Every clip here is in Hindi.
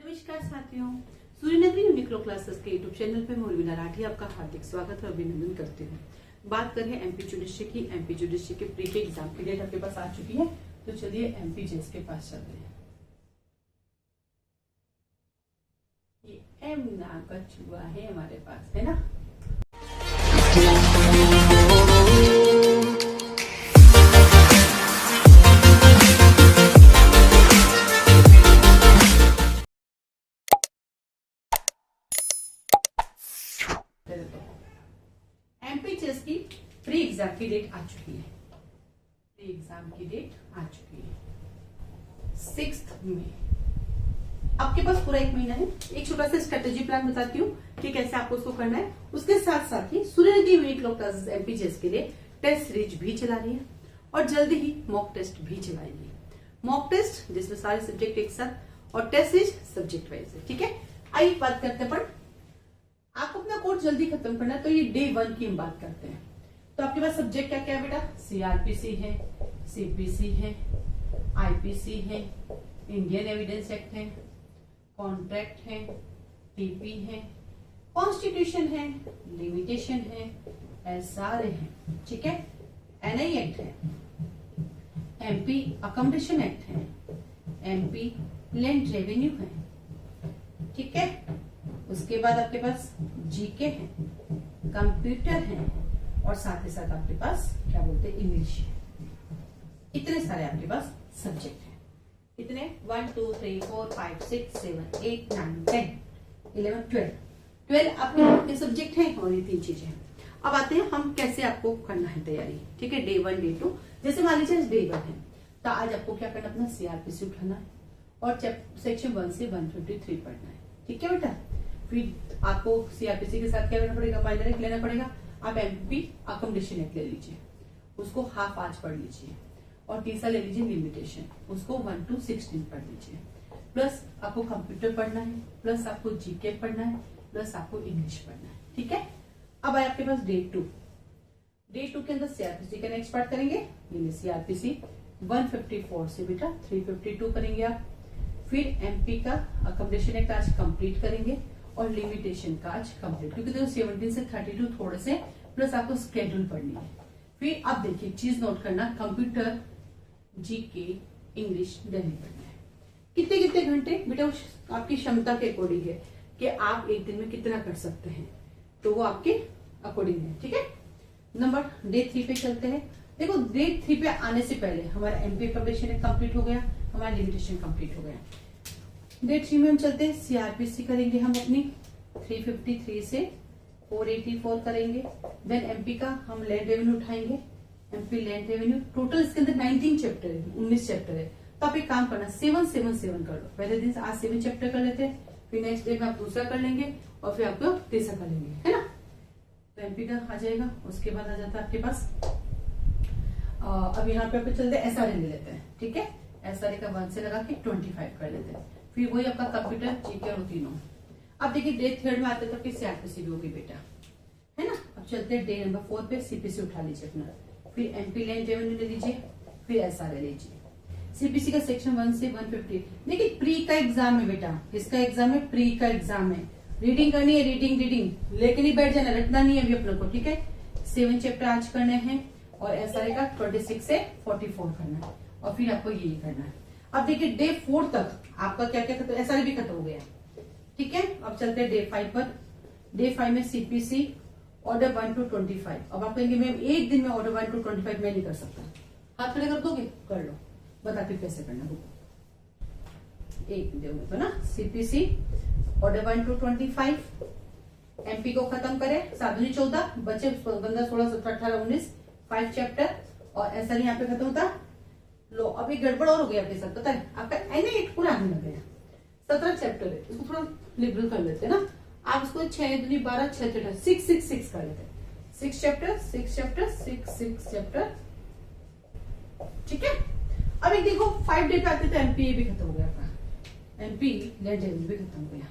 नमस्कार साथियों, सूर्यनगरी यूनिक्लो क्लासेस के यूट्यूब चैनल पे मैं उर्मिला राठी आपका हार्दिक स्वागत और अभिनंदन करती हूँ। बात करें एमपी जुडिशरी की। एमपी जुडिशरी के प्री के एग्जाम की डेट आपके पास आ चुकी है, तो चलिए एमपी जेस के पास चलते हैं। ये एम नाम का चूहा है हमारे पास, है ना। एमपी चेस की प्री एग्जाम की डेट आ चुकी है। प्री एग्जाम की डेट आ चुकी है 6 मई। आपके पास पूरा 1 महीना है। एक छोटा सा स्ट्रेटेजी प्लान बताती हूँ कि कैसे आपको उसको करना है। उसके साथ साथ ही सूर्यनगरी यूनिक्लो क्लासेस एमपी चेस के लिए टेस्ट सीरीज भी चला रही है और जल्दी ही मॉक टेस्ट भी चलाएगी। मॉक टेस्ट जिसमें सारे सब्जेक्ट एक साथ और टेस्ट सीरीज सब्जेक्ट वाइज है। ठीक है, आइए बात करते हैं। आपको अपना कोर्स जल्दी खत्म करना है तो ये डे 1 की हम बात करते हैं। तो आपके पास सब्जेक्ट क्या क्या है बेटा? सीआरपीसी है, सीपीसी है, आईपीसी है, इंडियन एविडेंस एक्ट है, कॉन्ट्रैक्ट है, टीपी है, कॉन्स्टिट्यूशन है, लिमिटेशन है, एसआर है, ठीक है, एनआई एक्ट है, एमपी अकोमोडेशन एक्ट है, एमपी लैंड रेवेन्यू है, ठीक है। उसके बाद आपके पास जीके है, कंप्यूटर है और साथ ही साथ आपके पास क्या बोलते हैं, इंग्लिश है। इतने सारे आपके पास सब्जेक्ट हैं। कितने? 1 2 3 4 5 6 7 8 9 10 11 12 आपके सब्जेक्ट हैं और ये 3 चीजें हैं। अब आते हैं हम कैसे आपको करना है तैयारी। ठीक है, डे 1 डे 2 जैसे मान लीजिए डे 1 है तो आज आपको क्या करना, अपना सीआरपीसी उठाना है और सेक्शन 1 से 153 पढ़ना है। ठीक है बेटा। फिर आपको सीआरपीसी के साथ क्या करना पड़ेगा, माइनर एक्ट लेना पड़ेगा। आप एमपी अकोमोडेशन एक्ट ले लीजिए, उसको हाफ आज पढ़ लीजिए और तीसरा ले लीजिए लिमिटेशन, उसको 1 to 16 पढ़ लीजिए। प्लस आपको कंप्यूटर पढ़ना है, प्लस आपको जीके पढ़ना है, प्लस आपको इंग्लिश पढ़ना है। ठीक है। अब आए आपके पास डे 2। डे 2 के अंदर सीआरपीसी का नेक्स्ट पार्ट करेंगे। सीआरपीसी 154 से बेटा 352 करेंगे आप। फिर एमपी का अकोमोडेशन एक्ट आज कंप्लीट करेंगे और लिमिटेशन का आज कंप्लीट, क्योंकि देखो 17 से 32 थोड़े से प्लस आपको स्केड्यूल पढ़नी है। फिर अब देखिए चीज नोट करना, कंप्यूटर, जीके, इंग्लिश डेली पढ़ना है। कितने कितने घंटे बेटा? आपकी क्षमता के अकॉर्डिंग है कि आप एक दिन में कितना कर सकते हैं, तो वो आपके अकॉर्डिंग है। ठीक है। नंबर डे 3 पे चलते हैं। देखो डे 3 पे आने से पहले हमारा एमपी अकोमोडेशन कंप्लीट हो गया, हमारा लिमिटेशन कंप्लीट हो गया। डे 3 में हम चलते हैं, सीआरपीसी करेंगे हम अपनी 353 से 484 करेंगे। देन एमपी का हम लैंड रेवेन्यू उठाएंगे, एमपी लैंड रेवेन्यू। टोटल इसके अंदर 19 चैप्टर है, 19 चैप्टर है। तो आप एक काम करना, 777 कर लो। पहले दिन आज 7 चैप्टर कर लेते हैं, फिर नेक्स्ट डे में आप दूसरा कर लेंगे और फिर आपको तीसरा कर लेंगे, है ना। तो एमपी का आ जाएगा। उसके बाद आ जाता है आपके पास अब यहाँ पे आपको चलते हैं एसआरए ले लेते हैं। ठीक है, एसआरए का 1 से लगा के 25 कर लेते हैं। फिर वही आपका कंप्यूटर, जीके और तीनों। अब देखिए डे 3 में आते तक सीआरपीसी भी होगी बेटा, है ना। अब चलते हैं डे नंबर 4 पे, सीपीसी उठा लीजिए अपना, फिर एमपी लैंड रेवेन्यू ले लीजिए, फिर एसआरए लीजिए। सीपीसी का सेक्शन 1 से 150। देखिए प्री का एग्जाम है बेटा, इसका एग्जाम है, प्री का एग्जाम है। रीडिंग करनी है, रीडिंग लेकिन ही बैठ जाना, रटना नहीं है अभी अपने को। ठीक है, 7 चैप्टर आज करने हैं और एसआरए का 26 से 44 करना है और फिर आपको यही करना है। अब देखिए डे 4 तक आपका क्या क्या खत्म, एसआरए भी खत्म हो गया। ठीक है। अब चलते हैं डे 5 पर। डे 5 में सीपीसी ऑर्डर 1 to 25। अब आप कहेंगे मैम एक दिन में ऑर्डर 1 to 25 मैं नहीं कर सकता, हाथ खड़े कर दोगे? कर लो, बताती फिर कैसे करना। एक दिन तो ना सीपीसी ऑर्डर 1 to 25, एमपी को खत्म करें, 7 14 बचे 15 16 17 18 19 5 चैप्टर और एसआरए यहाँ पे खत्म होता। लो अभी गड़बड़ और हो गया आपके साथ, पता है आपका एनआई एक्ट पूरा आने लग गया। 17 चैप्टर है, इसको थोड़ा लिबरल कर लेते हैं ना। आप इसको 6 दूनी 12 6 चैप्टर 6 6 6 कर लेते हैं। 6 चैप्टर 6 चैप्टर 6 6 चैप्टर। ठीक है। अब एक देखो 5 डे पे आते तो एमपी भी खत्म हो गया आपका, एमपी लैंड रेवेन्यू भी खत्म हो गया।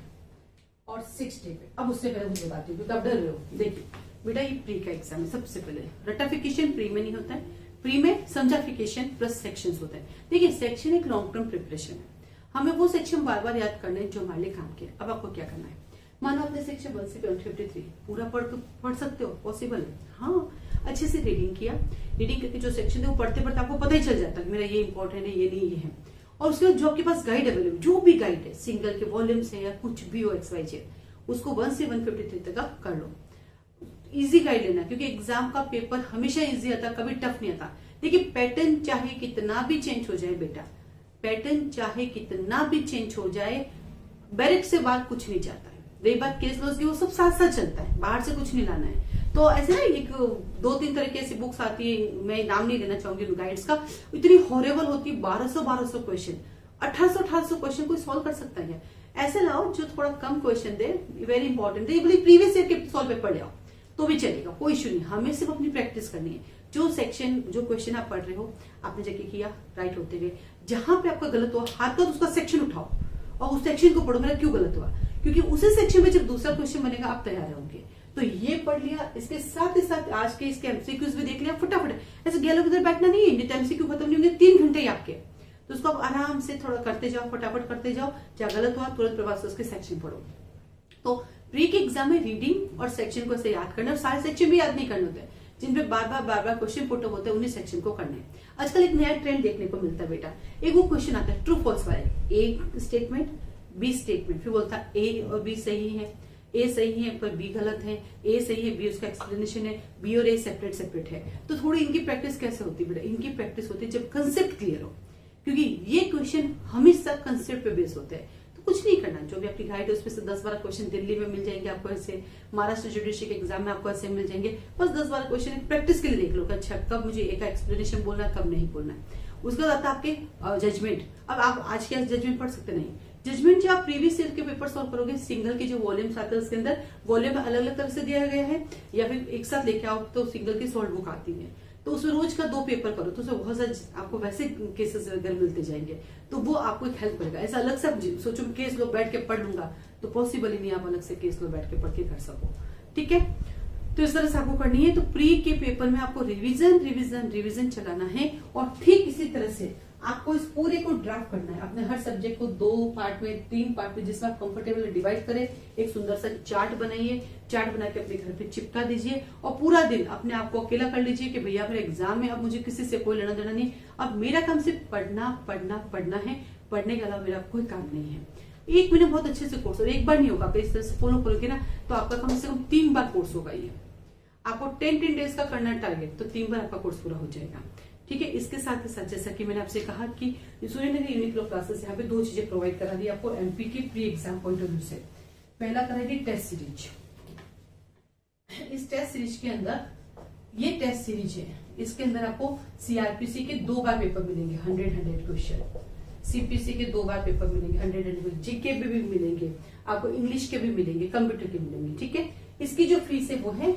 और 6 डे पे, अब उससे पहले मुझे बताती हूँ क्योंकि आप डर रहे हो। देखिए बेटा ये प्री का एग्जाम है, सबसे पहले रटाफिकेशन प्री में नहीं होता है, प्री में समझाफिकेशन प्लस सेक्शंस होते हैं। देखिए सेक्शन एक लॉन्ग टर्म प्रिपरेशन है। हमें वो सेक्शन बार बार याद करना है जो हमारे लिए काम किया। अब आपको क्या करना है, मानो आपने सेक्शन 1 से 153 पूरा पढ़ सकते हो, पॉसिबल है। हाँ, अच्छे से रीडिंग किया, रीडिंग करके जो सेक्शन है वो पढ़ते पढ़ते आपको पता ही चल जाता है मेरा ये इंपॉर्टेंट है, ये नहीं, ये है। और उसके बाद जो आपके पास गाइड अवेलेबल, जो भी गाइड है, सिंगल के वॉल्यूम्स है या कुछ भी हो XYZ, उसको 1 से 153 तक आप कर लो। इजी गाइड लेना, क्योंकि एग्जाम का पेपर हमेशा इजी आता, कभी टफ नहीं आता। देखिए पैटर्न चाहे कितना भी चेंज हो जाए बेटा, पैटर्न चाहे कितना भी चेंज हो जाए, बैरिक से बाहर कुछ नहीं जाता है। रही बात केस लॉस की, वो सब साथ साथ चलता है, बाहर से कुछ नहीं लाना है। तो ऐसे ना एक 2-3 तरह की ऐसी बुक्स आती है, मैं नाम नहीं लेना चाहूंगी गाइड्स का, इतनी हॉरेबल होती है, 1200 क्वेश्चन, 1800 क्वेश्चन कोई सॉल्व कर सकता है। ऐसे लाओ जो थोड़ा कम क्वेश्चन दे, वेरी इंपॉर्टेंट दे, प्रीवियस ईयर के सॉल्व पेपर ले आओ तो भी चलेगा, कोई इश्यू नहीं। हमें सिर्फ अपनी प्रैक्टिस करनी है। जो सेक्शन, जो क्वेश्चन आप पढ़ रहे हो, आपने जगह किया, राइट होते गए, जहां पे आपका गलत हुआ हाथ पर उसका सेक्शन उठाओ और उस सेक्शन को पढ़ो, मेरा क्यों गलत हुआ, क्योंकि उसी सेक्शन में जब दूसरा क्वेश्चन बनेगा आप तैयार रहोगे। तो ये पढ़ लिया, इसके साथ ही साथ आज के इसके एमसीक्यूज भी देख लिया फटाफट। ऐसे गैलो उधर बैठना नहीं है, नहीं तो एमसीक्यू खत्म नहीं होंगे, 3 घंटे आपके। तो उसको आप आराम से थोड़ा करते जाओ, फटाफट करते जाओ, जहां गलत हुआ तुरंत प्रभाव से उसके सेक्शन पढ़ो। तो प्री के एग्जाम में रीडिंग और सेक्शन को ऐसे याद करना, और सारे सेक्शन भी याद नहीं करने होते, जिनपे बार बार क्वेश्चन पुट अप होते हैं, उन्हीं सेक्शन को करना है। आजकल एक नया ट्रेंड देखने को मिलता है बेटा, एक वो क्वेश्चन आता है ट्रू फॉल्स वाले, ए स्टेटमेंट बी स्टेटमेंट, फिर बोलता है ए और बी सही है, ए सही है पर बी गलत है, ए सही है बी उसका एक्सप्लेनेशन है, बी और ए सेपरेट है। तो थोड़ी इनकी प्रैक्टिस कैसे होती है बेटा, इनकी प्रैक्टिस होती है जब कंसेप्ट क्लियर हो, क्योंकि ये क्वेश्चन हमेशा कंसेप्ट पे बेस होते हैं। तो कुछ नहीं करना, जो भी आपकी गाइड है उसमें से 10-12 क्वेश्चन दिल्ली में मिल जाएंगे आपको, ऐसे महाराष्ट्र जुडिशरी के एग्जाम में आपको ऐसे मिल जाएंगे। बस 10-12 क्वेश्चन प्रैक्टिस के लिए देख लो कि अच्छा कब मुझे ए का एक्सप्लेनेशन बोलना है, कब नहीं बोलना है। उसके बाद आता है आपके जजमेंट। अब आप आज के जजमेंट पढ़ सकते नहीं, जजमेंट जो आप प्रीवियस ईयर के पेपर सॉल्व करोगे, सिंगल के जो वॉल्यूम्स आते हैं उसके अंदर वॉल्यूम अलग अलग तरह से दिया गया है, या फिर एक साथ लेके आओ तो सिंगल की सॉल्व बुक आती है, तो उसमें रोज का 2 पेपर करो, तो उसमें बहुत सारे आपको वैसे केसेस वगैरह मिलते जाएंगे, तो वो आपको एक हेल्प करेगा। ऐसा अलग से सोचो केस लो बैठ के पढ़ लूंगा, तो पॉसिबल ही नहीं आप अलग से केस लो बैठ के पढ़ के कर सको, ठीक है। तो इस तरह से आपको करनी है। तो प्री के पेपर में आपको रिवीजन चलाना है, और ठीक इसी तरह से आपको इस पूरे को ड्राफ्ट करना है, अपने हर सब्जेक्ट को 2 पार्ट में, 3 पार्ट में, जिसमें आप कंफर्टेबल डिवाइड करें। एक सुंदर सा चार्ट बनाइए, चार्ट बना के अपने घर पे चिपका दीजिए, और पूरा दिन अपने आप को अकेला कर लीजिए कि भैया मेरे एग्जाम में अब मुझे किसी से कोई लेना देना नहीं, अब मेरा काम सिर्फ पढ़ना है, पढ़ने के अलावा मेरा कोई काम नहीं है। 1 महीने बहुत अच्छे से कोर्स, और एक बार नहीं होगा, आप इस तरह से फॉलो करोगे ना तो आपका कम से कम 3 बार कोर्स होगा। ये आपको 10 डेज का करना है टारगेट, तो 3 बार आपका कोर्स पूरा हो जाएगा, ठीक है। इसके साथ ही साथ जैसा कि मैंने आपसे कहा कि सूर्यनगर यूनिक्लो क्लासेस यहाँ पे 2 चीजें प्रोवाइड करा दी आपको एमपी के pre exam point of view से। पहला करा दी टेस्ट सीरीज। इस टेस्ट सीरीज के अंदर, ये टेस्ट सीरीज है, इसके अंदर आपको सीआरपीसी के 2 बार पेपर मिलेंगे, 100 क्वेश्चन, सीपीसी के 2 बार पेपर मिलेंगे, 100 जीके भी मिलेंगे आपको, इंग्लिश के भी मिलेंगे, कंप्यूटर के मिलेंगे, ठीक है। इसकी जो फीस है वो है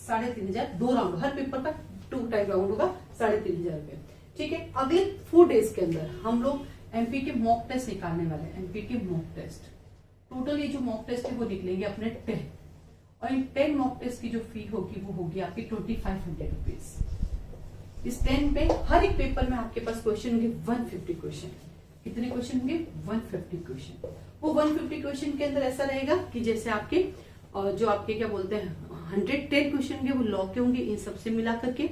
3500, 2 राउंड, हर पेपर का 2 टाइम राउंड होगा, 3500 रुपए, ठीक है। अगले 4 डेज के अंदर हम लोग एमपी के मॉक टेस्ट निकालने वाले हैं, एमपी के मॉक टेस्ट। टोटल ये जो मॉक टेस्ट है वो निकलेंगे अपने 10, और इन 10 मॉक टेस्ट की जो फी होगी वो होगी आपकी 2500 रुपीज। इस 10 पे हर एक पेपर में आपके पास क्वेश्चन होंगे 150 क्वेश्चन। कितने क्वेश्चन होंगे? 150 क्वेश्चन। वो 150 क्वेश्चन के अंदर ऐसा रहेगा कि जैसे आपके जो आपके क्या बोलते हैं 110 क्वेश्चन होंगे वो लॉ के होंगे, इन सबसे मिला करके।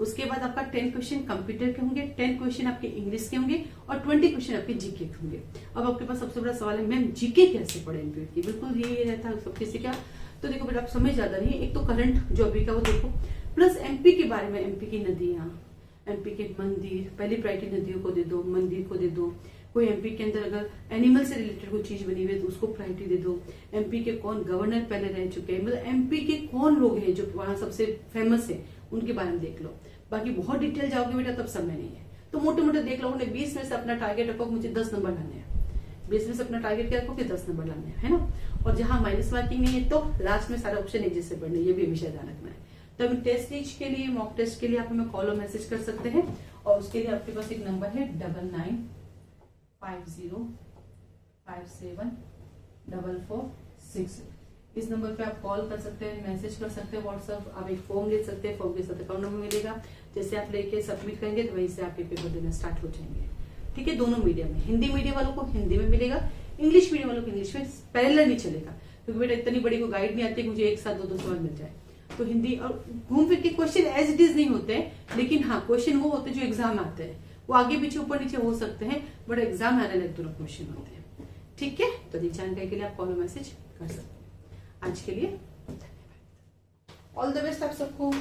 उसके बाद आपका 10 क्वेश्चन कंप्यूटर के होंगे, 10 क्वेश्चन आपके इंग्लिश के होंगे, और 20 क्वेश्चन आपके जीके के होंगे। अब आपके पास सबसे बड़ा सवाल है मैम जीके कैसे पढ़े एमपी की? बिल्कुल यही रहता है सब किसी का। तो देखो बेटा आप समझ ज्यादा नहीं, एक तो करंट जो अभी का वो देखो, प्लस एमपी के बारे में, एमपी की नदियां, एमपी के मंदिर, पहली प्रायोरिटी नदियों को दे दो, मंदिर को दे दो। कोई एमपी के अंदर अगर एनिमल से रिलेटेड कोई चीज बनी हुई है तो उसको प्रायोरिटी दे दो। एमपी के कौन गवर्नर पहले रह चुके हैं, मतलब एमपी के कौन लोग हैं जो वहां सबसे फेमस है, उनके बारे में देख लो। बाकी बहुत डिटेल जाओगे बेटा तब समय नहीं है, तो मोटे मोटे देख लो। उन्हें 20 में से अपना टारगेट रखो, मुझे 10 नंबर लाने हैं, 20 में से अपना टारगेट क्या रखो कि 10 नंबर लाने हैं, है ना। और जहां माइनस मार्किंग नहीं है तो लास्ट में सारा ऑप्शन एक जैसे पढ़ने, ये भी हमेशा ध्यान रखना है। तो अभी टेस्ट सीरीज के लिए, मॉक टेस्ट के लिए आप हमें कॉल और मैसेज कर सकते हैं, और उसके लिए आपके पास एक नंबर है 9950574466। इस नंबर पे आप कॉल कर सकते हैं, मैसेज कर सकते हैं, व्हाट्सएप, आप एक फॉर्म ले सकते हैं, फॉर्म के साथ अकाउंट नंबर मिलेगा। जैसे आप लेके सबमिट करेंगे तो वहीं से आपके पेपर देना स्टार्ट हो जाएंगे। ठीक है, दोनों मीडियम में, हिंदी मीडियम वालों को हिंदी में मिलेगा, इंग्लिश मीडियम वालों को इंग्लिश में, पैरेलल नहीं चलेगा क्योंकि बेटा इतनी बड़ी को गाइड नहीं आती मुझे एक साथ दो सवाल मिल जाए। तो हिंदी और घूम फिर के क्वेश्चन एज इट इज नहीं होते हैं, लेकिन हाँ क्वेश्चन वो होते हैं जो एग्जाम आते हैं, वो आगे पीछे ऊपर नीचे हो सकते हैं, बट एग्जाम आने लायक दोनों क्वेश्चन होते हैं। ठीक है, तो अधिक जानकारी के लिए आप कॉल मैसेज कर सकते हैं। आज के लिए ऑल द बेस्ट आप सबको।